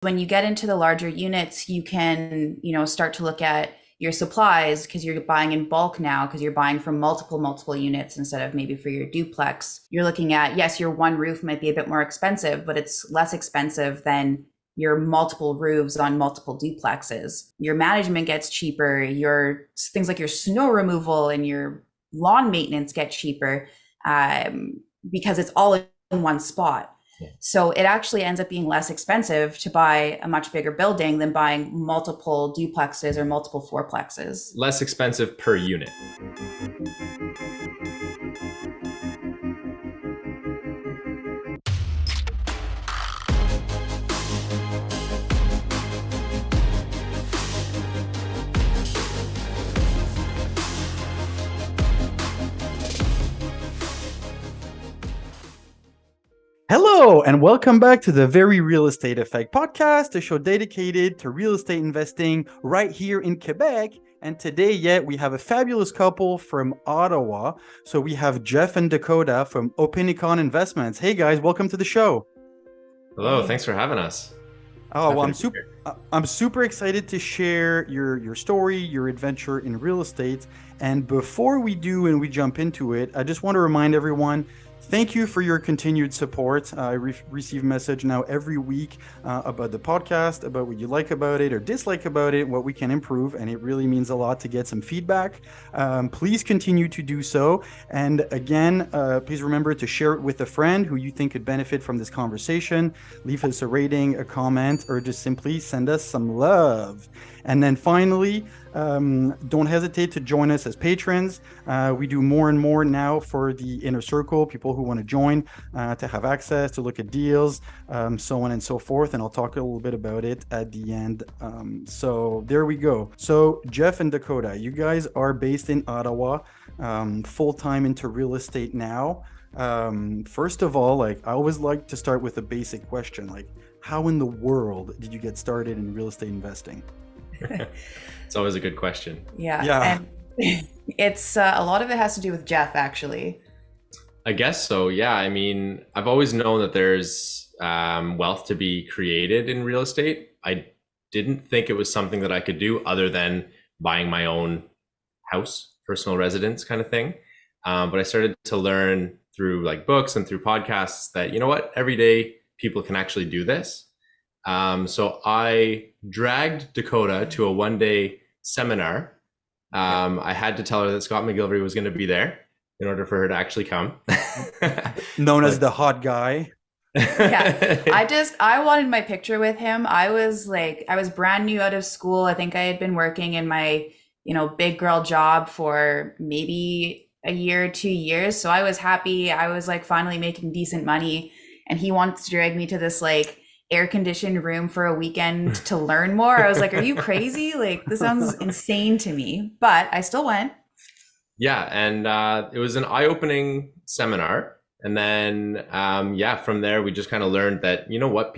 when you get into the larger units, you can, start to look at your supplies because you're buying in bulk now because you're buying from multiple units instead of maybe for your duplex. You're looking at, yes, your one roof might be a bit more expensive, but it's less expensive than your multiple roofs on multiple duplexes. Your management gets cheaper. Your things like your snow removal and your lawn maintenance get cheaper because it's all in one spot. So it actually ends up being less expensive to buy a much bigger building than buying multiple duplexes or multiple fourplexes. Less expensive per unit. Hello, and welcome back to the Very Real Estate Effect podcast, a show dedicated to real estate investing right here in Quebec. And today, we have a fabulous couple from Ottawa. So we have Jeff and Dakota from Opinicon Investments. Hey guys, welcome to the show. Hello, thanks for having us. Oh, well, I'm super excited to share your story, your adventure in real estate. And before we do and we jump into it, I just want to remind everyone, thank you for your continued support. I receive message now every week about the podcast, about what you like about it or dislike about it, what we can improve, and it really means a lot to get some feedback. Please continue to do so. And again, please remember to share it with a friend who you think could benefit from this conversation. Leave us a rating, a comment, or just simply send us some love. And then finally, don't hesitate to join us as patrons. We do more and more now for the inner circle, people who want to join, to have access, to look at deals, so on and so forth. And I'll talk a little bit about it at the end. So there we go. So Jeff and Dakota, you guys are based in Ottawa, full-time into real estate now. First of all, I always like to start with a basic question, how in the world did you get started in real estate investing? It's always a good question. Yeah. And it's a lot of it has to do with Jeff, actually. I guess so. Yeah. I mean, I've always known that there's wealth to be created in real estate. I didn't think it was something that I could do other than buying my own house, personal residence kind of thing. But I started to learn through books and through podcasts that, you know what, every day people can actually do this. So I dragged Dakota to a one-day seminar. I had to tell her that Scott McGilvery was going to be there in order for her to actually come. Known as the hot guy. Yeah. I wanted my picture with him. I was brand new out of school. I think I had been working in my, big girl job for maybe a year, 2 years. So I was happy. I was finally making decent money. And he wants to drag me to this air-conditioned room for a weekend to learn more. I was like, are you crazy? This sounds insane to me, but I still went. Yeah. And it was an eye-opening seminar. And then, from there, we just kind of learned that, you know what,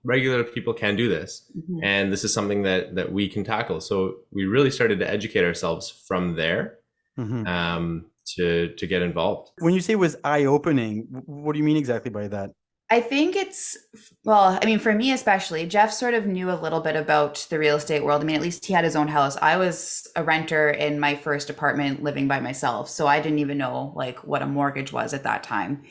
regular people can do this. Mm-hmm. And this is something that we can tackle. So we really started to educate ourselves from there. Mm-hmm. To get involved. When you say it was eye-opening, what do you mean exactly by that? I think for me especially, Jeff sort of knew a little bit about the real estate world. I mean, at least he had his own house. I was a renter in my first apartment living by myself. So I didn't even know what a mortgage was at that time.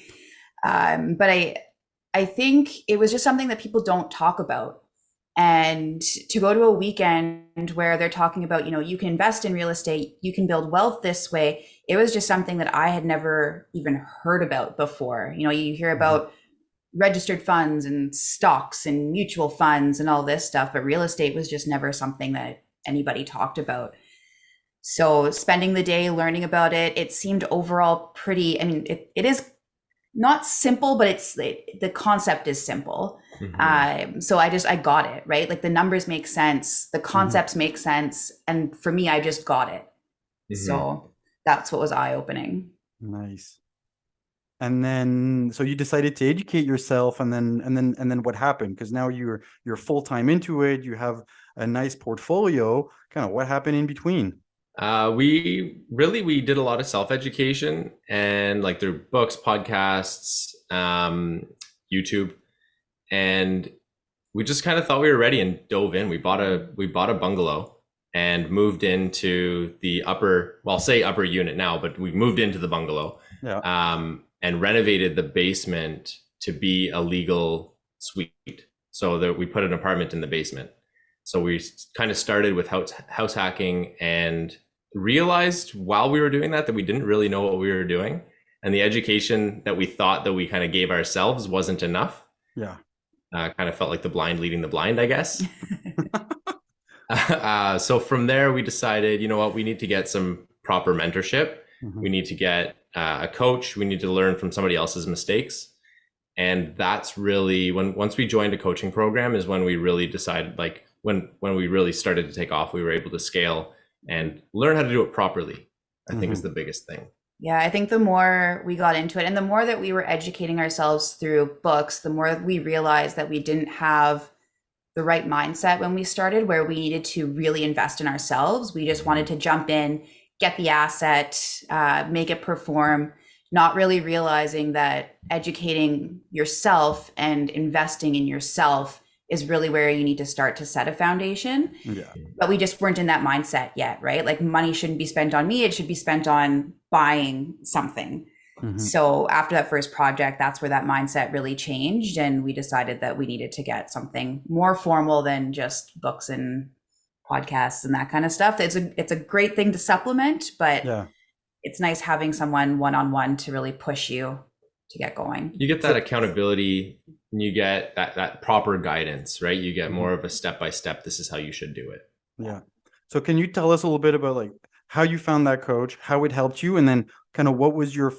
But I think it was just something that people don't talk about. And to go to a weekend where they're talking about, you can invest in real estate, you can build wealth this way. It was just something that I had never even heard about before. You hear about registered funds and stocks and mutual funds and all this stuff, but real estate was just never something that anybody talked about. So spending the day learning about it, it seemed overall pretty, it is not simple, but the concept is simple. Mm-hmm. So I got it, right? The numbers make sense, the concepts make sense. And for me, I just got it. Mm-hmm. So that's what was eye-opening. Nice. And then, so you decided to educate yourself, and then what happened? Because now you're full-time into it. You have a nice portfolio. Kind of what happened in between? We did a lot of self-education and through books, podcasts, YouTube, and we just kind of thought we were ready and dove in. We bought a bungalow and moved into the upper, well, I'll say upper unit now, but we moved into the bungalow, and renovated the basement to be a legal suite, so that we put an apartment in the basement. So we kind of started with house hacking and realized while we were doing that we didn't really know what we were doing, and the education that we thought that we kind of gave ourselves wasn't enough. Kind of felt like the blind leading the blind, I guess. So from there, we decided, you know what, we need to get some proper mentorship. We need to get a coach. We need to learn from somebody else's mistakes. And that's really once we joined a coaching program is when we really decided, like when we really started to take off, we were able to scale and learn how to do it properly, I think is the biggest thing. Yeah, I think the more we got into it and the more that we were educating ourselves through books, the more we realized that we didn't have the right mindset when we started, where we needed to really invest in ourselves. We just wanted to jump in, get the asset, make it perform, not really realizing that educating yourself and investing in yourself is really where you need to start to set a foundation. But we just weren't in that mindset yet, right? Like money shouldn't be spent on me. It should be spent on buying something. So after that first project, that's where that mindset really changed. And we decided that we needed to get something more formal than just books and podcasts and that kind of stuff. It's a great thing to supplement, but it's nice having someone one-on-one to really push you to get going. You get that accountability and you get that proper guidance, right? You get more of a step-by-step, this is how you should do it. So can you tell us a little bit about like how you found that coach, how it helped you, and then kind of what was your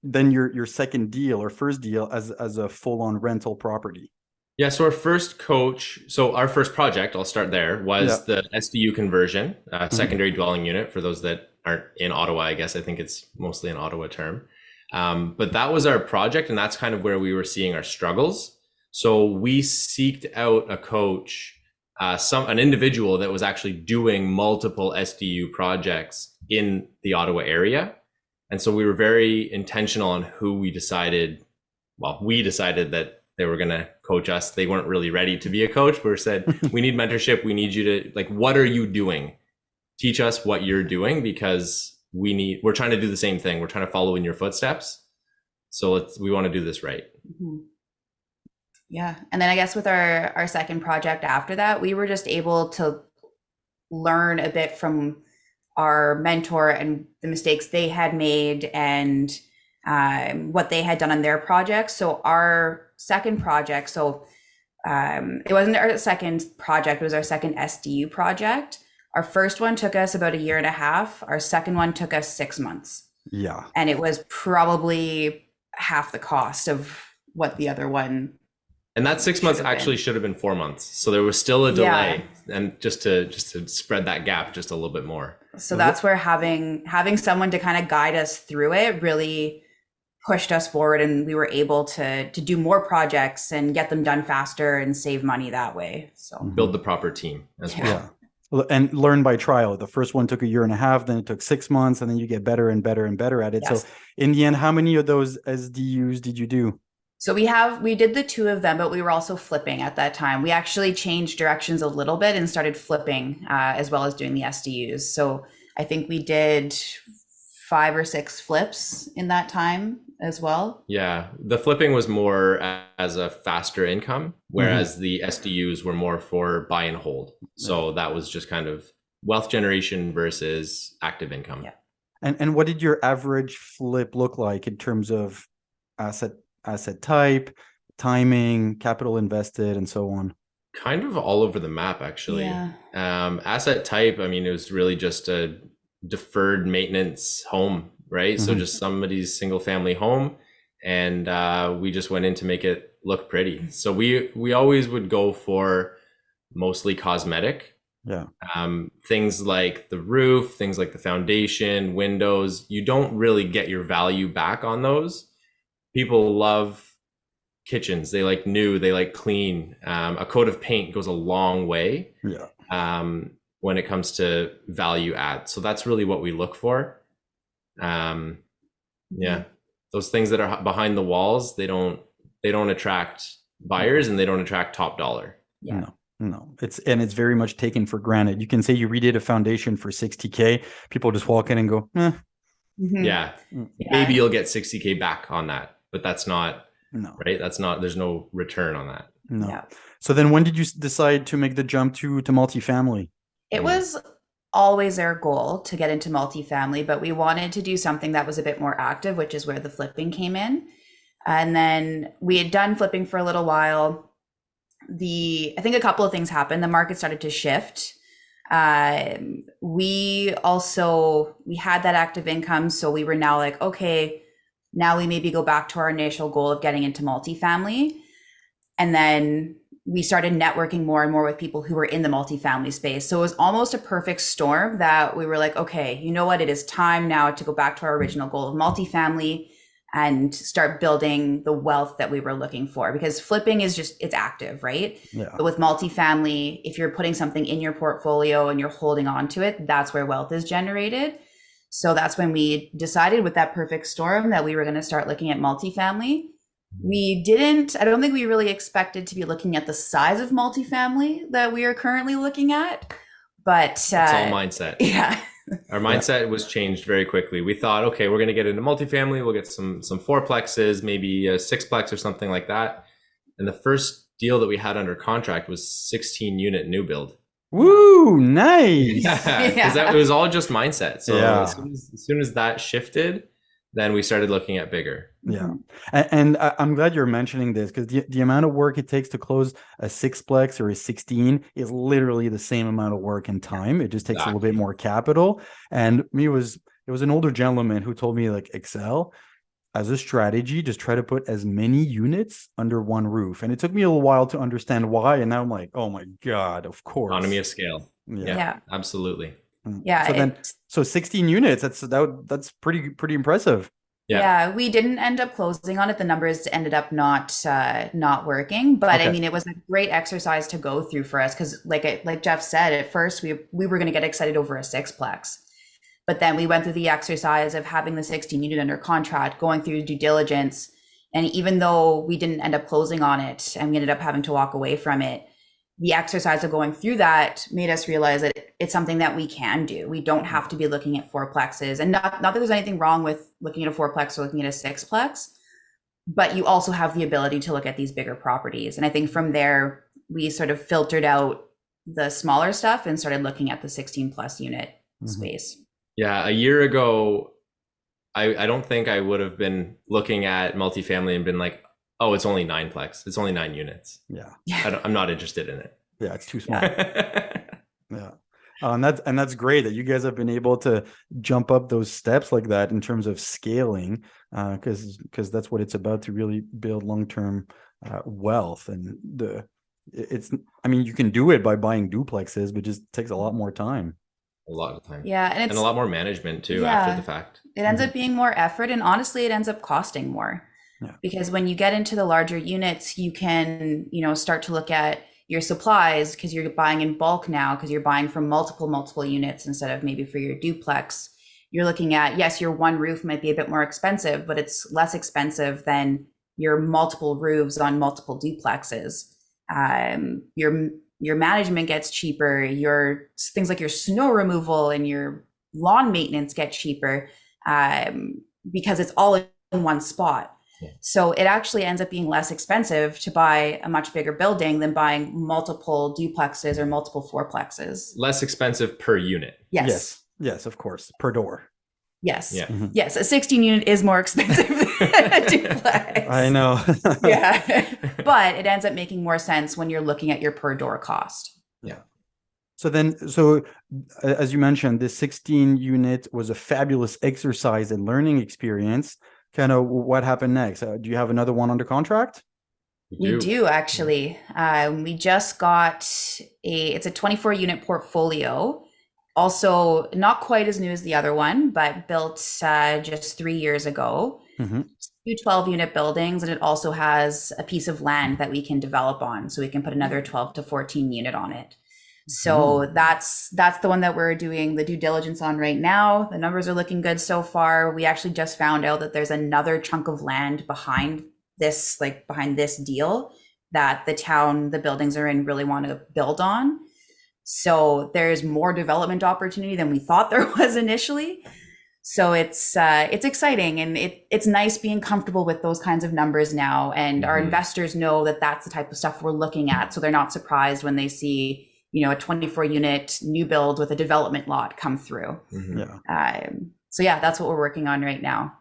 your second deal or first deal as a full-on rental property? Yeah, so our first project, I'll start there, was the SDU conversion, secondary dwelling unit, for those that aren't in Ottawa, I guess. I think it's mostly an Ottawa term. But that was our project, and that's kind of where we were seeing our struggles. So we seeked out a coach, an individual that was actually doing multiple SDU projects in the Ottawa area. And so we were very intentional on who we decided that they were going to coach us. They weren't really ready to be a coach, but we said, we need mentorship. We need you to, like, what are you doing? Teach us what you're doing, because we're trying to do the same thing. We're trying to follow in your footsteps. So we want to do this right. Yeah. And then I guess with our second project after that, we were just able to learn a bit from our mentor and the mistakes they had made and what they had done on their projects. So our second project, it wasn't our second project, it was our second SDU project. Our first one took us about 1.5 years. Our second one took us 6 months. And it was probably half the cost of what the other one. And that 6 months actually should have been 4 months. So there was still a delay, and just to spread that gap just a little bit more. So that's where having someone to kind of guide us through it really pushed us forward, and we were able to do more projects and get them done faster and save money that way. So build the proper team as well. And learn by trial. The first one took 1.5 years, then it took 6 months, and then you get better and better and better at it. So in the end, how many of those SDUs did you do? So we did the 2 of them, but we were also flipping at that time. We actually changed directions a little bit and started flipping as well as doing the SDUs. So I think we did 5 or 6 flips in that time as well. Yeah, the flipping was more as a faster income, whereas the SDUs were more for buy and hold. So that was just kind of wealth generation versus active income. And what did your average flip look like in terms of asset type, timing, capital invested, and so on? Kind of all over the map, actually. Asset type, I mean, it was really just a deferred maintenance home, right? So just somebody's single family home, and we just went in to make it look pretty. So we always would go for mostly cosmetic. Things like the roof, things like the foundation, windows. You don't really get your value back on those. People love kitchens. They like new, they like clean. A coat of paint goes a long way when it comes to value add. So that's really what we look for. Those things that are behind the walls, they don't attract buyers, and they don't attract top dollar. Yeah. No. It's very much taken for granted. You can say you redid a foundation for 60K. People just walk in and go, Mhm. Yeah. mm, Maybe you'll get 60K back on that, but that's not no, right. There's no return on that. no. Yeah. So then when did you decide to make the jump to multifamily? It was always our goal to get into multifamily, but we wanted to do something that was a bit more active, which is where the flipping came in. And then we had done flipping for a little while. I think a couple of things happened. The market started to shift. We had that active income, so we were now like, okay, now we maybe go back to our initial goal of getting into multifamily. And then we started networking more and more with people who were in the multifamily space. So it was almost a perfect storm that we were like, okay, you know what? It is time now to go back to our original goal of multifamily and start building the wealth that we were looking for, because flipping is it's active, right? Yeah. But with multifamily, if you're putting something in your portfolio and you're holding on to it, that's where wealth is generated. So that's when we decided, with that perfect storm, that we were going to start looking at multifamily. I don't think we really expected to be looking at the size of multifamily that we are currently looking at, but It's all mindset. Yeah. Our mindset was changed very quickly. We thought, okay, we're going to get into multifamily. We'll get some fourplexes, maybe a sixplex or something like that. And the first deal that we had under contract was 16 unit new build. Woo, nice. Yeah, because it was all just mindset. So Yeah. as soon as that shifted, then we started looking at bigger. Yeah. And I'm glad you're mentioning this, because the amount of work it takes to close a sixplex or a 16 is literally the same amount of work and time. It just takes a little bit more capital. And it was an older gentleman who told me, like, Excel, as a strategy, just try to put as many units under one roof. And it took me a little while to understand why. And now I'm like, oh my God, of course. Economy of scale. Yeah. Absolutely. Yeah. So 16 units, that's pretty impressive. Yeah, we didn't end up closing on it. The numbers ended up not working, but Okay. I mean, it was a great exercise to go through for us, because like Jeff said, at first we were going to get excited over a sixplex, but then we went through the exercise of having the 16 unit under contract, going through due diligence, and even though we didn't end up closing on it and we ended up having to walk away from it, the exercise of going through that made us realize that it's something that we can do. We don't have to be looking at fourplexes, and not that there's anything wrong with looking at a fourplex or looking at a sixplex, but you also have the ability to look at these bigger properties. And I think from there, we sort of filtered out the smaller stuff and started looking at the 16 plus unit space. Yeah. A year ago, I don't think I would have been looking at multifamily and been like, oh, it's only 9plex. It's only 9 units. Yeah. I'm not interested in it. Yeah, it's too small. Yeah. And that's great that you guys have been able to jump up those steps like that in terms of scaling, because that's what it's about, to really build long-term wealth. And you can do it by buying duplexes, but it just takes a lot more time. A lot of time. Yeah, and a lot more management too, Yeah. after the fact. It ends up being more effort, and honestly, it ends up costing more. Yeah. Because when you get into the larger units, you can, start to look at your supplies, because you're buying in bulk now, because you're buying from multiple units instead of maybe for your duplex. You're looking at, yes, your one roof might be a bit more expensive, but it's less expensive than your multiple roofs on multiple duplexes. Your management gets cheaper. Your things like your snow removal and your lawn maintenance get cheaper, because it's all in one spot. So it actually ends up being less expensive to buy a much bigger building than buying multiple duplexes or multiple fourplexes. Less expensive per unit. Yes, of course, per door. Yes. Yeah. Mm-hmm. Yes. A 16 unit is more expensive than a duplex. I know. Yeah. But it ends up making more sense when you're looking at your per door cost. Yeah. So as you mentioned, this 16 unit was a fabulous exercise and learning experience. Kind of what happened next? Do you have another one under contract? We do actually. We just got it's a 24 unit portfolio. Also not quite as new as the other one, but built just 3 years ago. Mm-hmm. 2 12 unit buildings, and it also has a piece of land that we can develop on. So we can put another 12 to 14 unit on it. So that's the one that we're doing the due diligence on right now. The numbers are looking good so far. We actually just found out that there's another chunk of land behind this deal that the town the buildings are in really want to build on. So there's more development opportunity than we thought there was initially. So it's exciting, and it's nice being comfortable with those kinds of numbers now. And our investors know that that's the type of stuff we're looking at. So they're not surprised when they see, a 24 unit new build with a development lot come through. So yeah, that's what we're working on right now.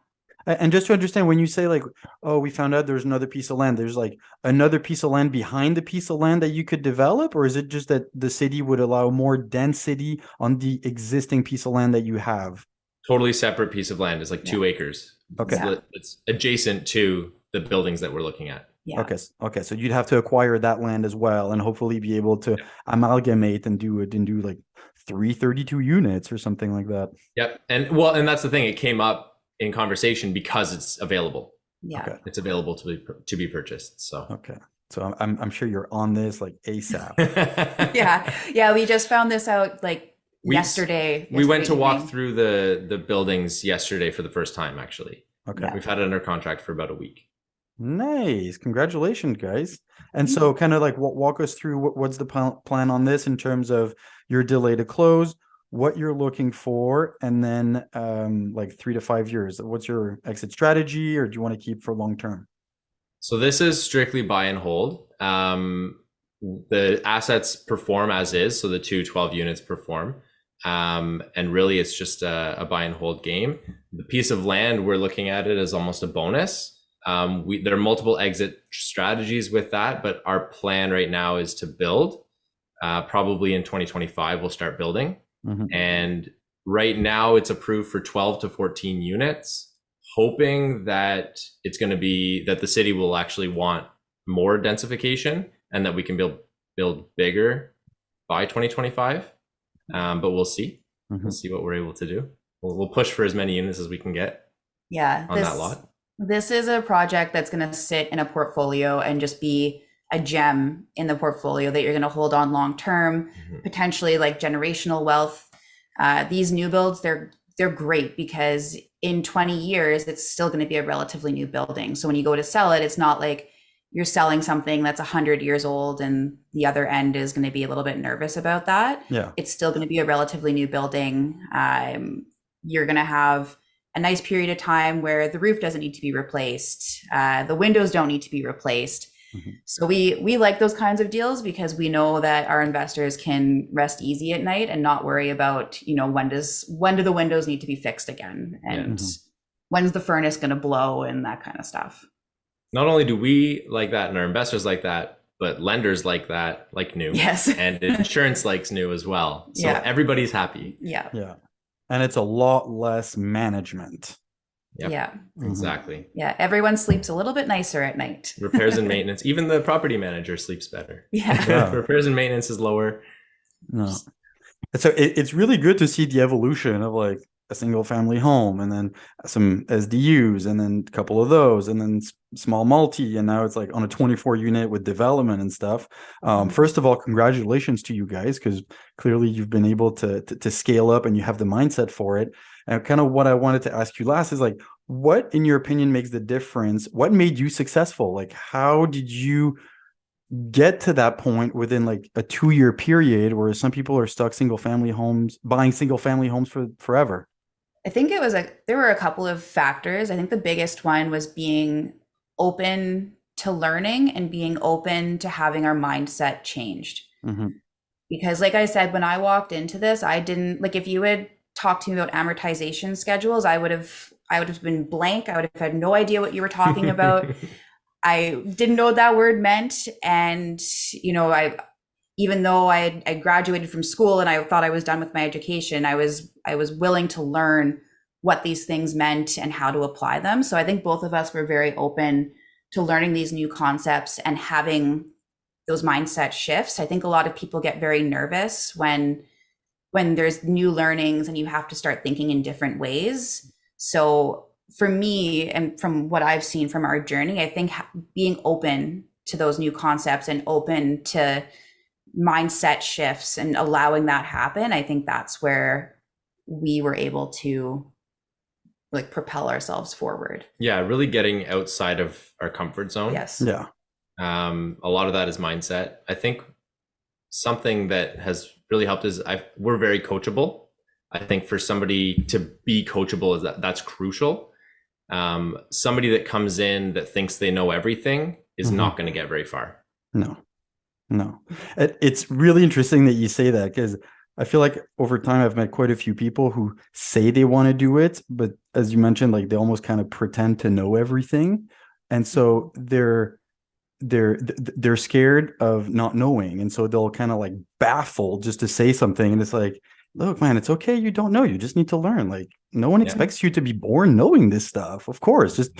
And just to understand, when you say like, oh, we found out there's another piece of land, there's like another piece of land behind the piece of land that you could develop, or is it just that the city would allow more density on the existing piece of land that you have? Totally separate piece of land. It's like 2 acres. Okay. It's adjacent to the buildings that we're looking at. Yeah. Okay. So you'd have to acquire that land as well, and hopefully be able to amalgamate and do like 332 units or something like that. Yep. And that's the thing. It came up in conversation because it's available. Yeah. Okay. It's available to be purchased. So okay. So I'm sure you're on this like ASAP. Yeah. We just found this out like yesterday. We went to walk through the buildings yesterday for the first time, actually. Okay. Yeah. We've had it under contract for about a week. Nice. Congratulations, guys. And so kind of like walk us through what's the plan on this in terms of your delay to close, what you're looking for, and then like 3 to 5 years. What's your exit strategy, or do you want to keep for long term? So this is strictly buy and hold. The assets perform as is. So the 212 units perform. And really it's just a buy and hold game. The piece of land, we're looking at it as almost a bonus. There are multiple exit strategies with that, but our plan right now is to build. Probably in 2025, we'll start building. And right now it's approved for 12 to 14 units, hoping that it's going to be that the city will actually want more densification and that we can build bigger by 2025. But we'll see. We'll see what we're able to do. We'll push for as many units as we can get. On that lot. This is a project that's going to sit in a portfolio and just be a gem in the portfolio that you're going to hold on long term, potentially like generational wealth. These new builds, they're great because in 20 years, it's still going to be a relatively new building. So when you go to sell it, it's not like you're selling something that's 100 years old and the other end is going to be a little bit nervous about that. Yeah. It's still going to be a relatively new building. You're going to have a nice period of time where the roof doesn't need to be replaced. The windows don't need to be replaced. So we like those kinds of deals because we know that our investors can rest easy at night and not worry about, when do the windows need to be fixed again, and when's the furnace going to blow and that kind of stuff. Not only do we like that and our investors like that, but lenders like that, like new. Yes. And insurance likes new as well. So everybody's happy. Yeah. Yeah. And it's a lot less management. Yep. Yeah. Exactly. Yeah. Everyone sleeps a little bit nicer at night. Repairs and maintenance. Even the property manager sleeps better. Yeah. Repairs and maintenance is lower. No. So it's really good to see the evolution of like a single family home, and then some SDUs, and then a couple of those, and then small multi, and now it's like on a 24 unit with development and stuff. First of all, congratulations to you guys, because clearly you've been able to scale up and you have the mindset for it. And kind of what I wanted to ask you last is like, what in your opinion makes the difference? What made you successful? Like, how did you get to that point within like a 2-year period where some people are stuck buying single family homes for forever? I think there were a couple of factors. I think the biggest one was being open to learning and being open to having our mindset changed. Because like I said, when I walked into this, I didn't if you had talked to me about amortization schedules, I would have been blank. I would have had no idea what you were talking about. I didn't know what that word meant. And, even though I graduated from school and I thought I was done with my education, I was willing to learn what these things meant and how to apply them. So I think both of us were very open to learning these new concepts and having those mindset shifts. I think a lot of people get very nervous when there's new learnings and you have to start thinking in different ways. So for me, and from what I've seen from our journey, I think being open to those new concepts and open to mindset shifts and allowing that happen, I think that's where we were able to propel ourselves forward. Yeah, really getting outside of our comfort zone. Yes. Yeah. A lot of that is mindset. I think something that has really helped is we're very coachable. I think for somebody to be coachable is that's crucial. Somebody that comes in that thinks they know everything is not going to get very far. No. It's really interesting that you say that, because I feel like over time I've met quite a few people who say they want to do it, but as you mentioned, like they almost kind of pretend to know everything. And so they're scared of not knowing. And so they'll kind of like baffle just to say something. And it's like, look, man, it's okay. You don't know. You just need to learn. Like no one expects you to be born knowing this stuff. Of course, just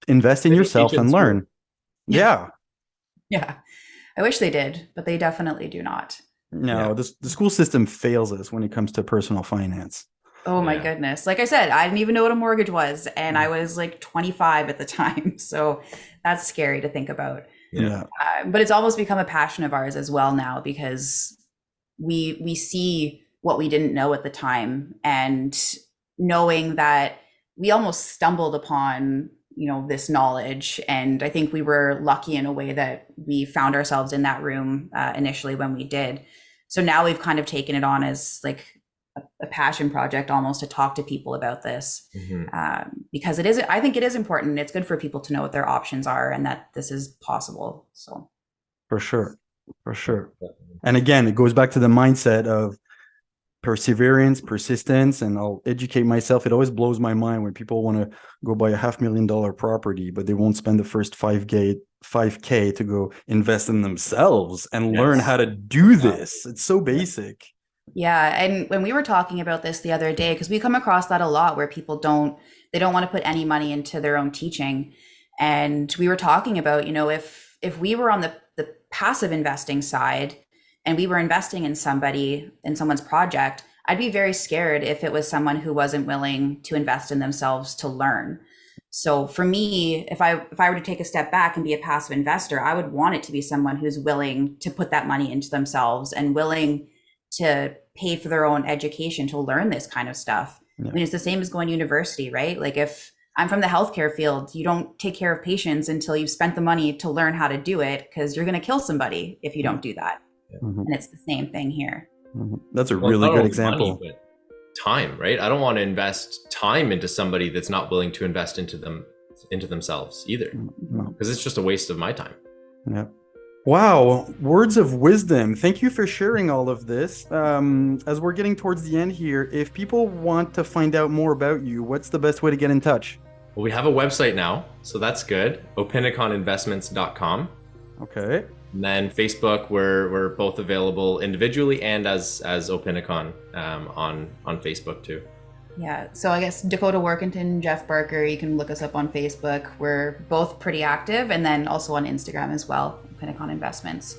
invest in yourself and learn. Yeah. I wish they did, but they definitely do not. No, the school system fails us when it comes to personal finance. Oh my goodness. Like I said, I didn't even know what a mortgage was, and I was like 25 at the time. So that's scary to think about. Yeah. But it's almost become a passion of ours as well now, because we see what we didn't know at the time, and knowing that we almost stumbled upon this knowledge. And I think we were lucky in a way that we found ourselves in that room initially when we did. So now we've kind of taken it on as like a passion project almost to talk to people about this, because I think it is important. It's good for people to know what their options are and that this is possible. So for sure. And again, it goes back to the mindset of perseverance, persistence, and I'll educate myself. It always blows my mind when people want to go buy a $500,000 property, but they won't spend the first 5K to go invest in themselves and learn how to do this. It's so basic. Yeah. And when we were talking about this the other day, because we come across that a lot where people don't want to put any money into their own teaching. And we were talking about, if we were on the passive investing side, and we were investing in someone's project, I'd be very scared if it was someone who wasn't willing to invest in themselves to learn. So for me, if I were to take a step back and be a passive investor, I would want it to be someone who's willing to put that money into themselves and willing to pay for their own education to learn this kind of stuff. I mean, it's the same as going to university, right? Like if I'm from the healthcare field, you don't take care of patients until you've spent the money to learn how to do it, because you're going to kill somebody if you don't do that. And it's the same thing here. That's a really good example. Money, time, right? I don't want to invest time into somebody that's not willing to invest into themselves either, because it's just a waste of my time. Yeah. Wow. Words of wisdom. Thank you for sharing all of this. As we're getting towards the end here, if people want to find out more about you, what's the best way to get in touch? Well, we have a website now, so that's good. Opiniconinvestments.com. Okay. And then Facebook, we're both available individually and as Opinicon on Facebook too. Yeah, so I guess Dakota Warkentin, Jeff Barker, you can look us up on Facebook. We're both pretty active, and then also on Instagram as well, Opinicon Investments.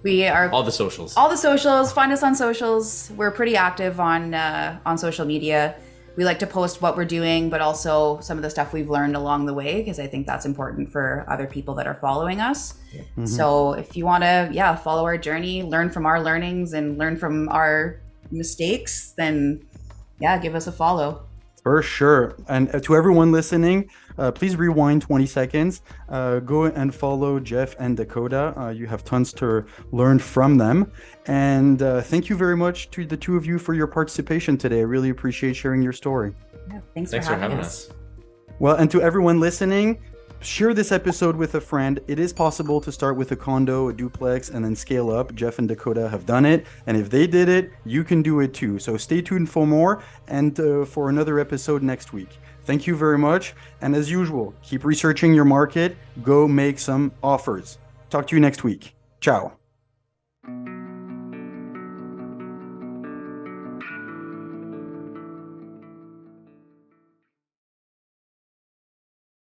We are all the socials. Find us on socials. We're pretty active on social media. We like to post what we're doing, but also some of the stuff we've learned along the way, because I think that's important for other people that are following us. So if you want to, follow our journey, learn from our learnings and learn from our mistakes, then give us a follow. For sure. And to everyone listening, please rewind 20 seconds. Go and follow Jeff and Dakota. You have tons to learn from them. And thank you very much to the two of you for your participation today. I really appreciate sharing your story. Yeah, thanks for having us. Well, and to everyone listening, share this episode with a friend. It is possible to start with a condo, a duplex, and then scale up. Jeff and Dakota have done it. And if they did it, you can do it too. So stay tuned for more and for another episode next week. Thank you very much. And as usual, keep researching your market. Go make some offers. Talk to you next week. Ciao.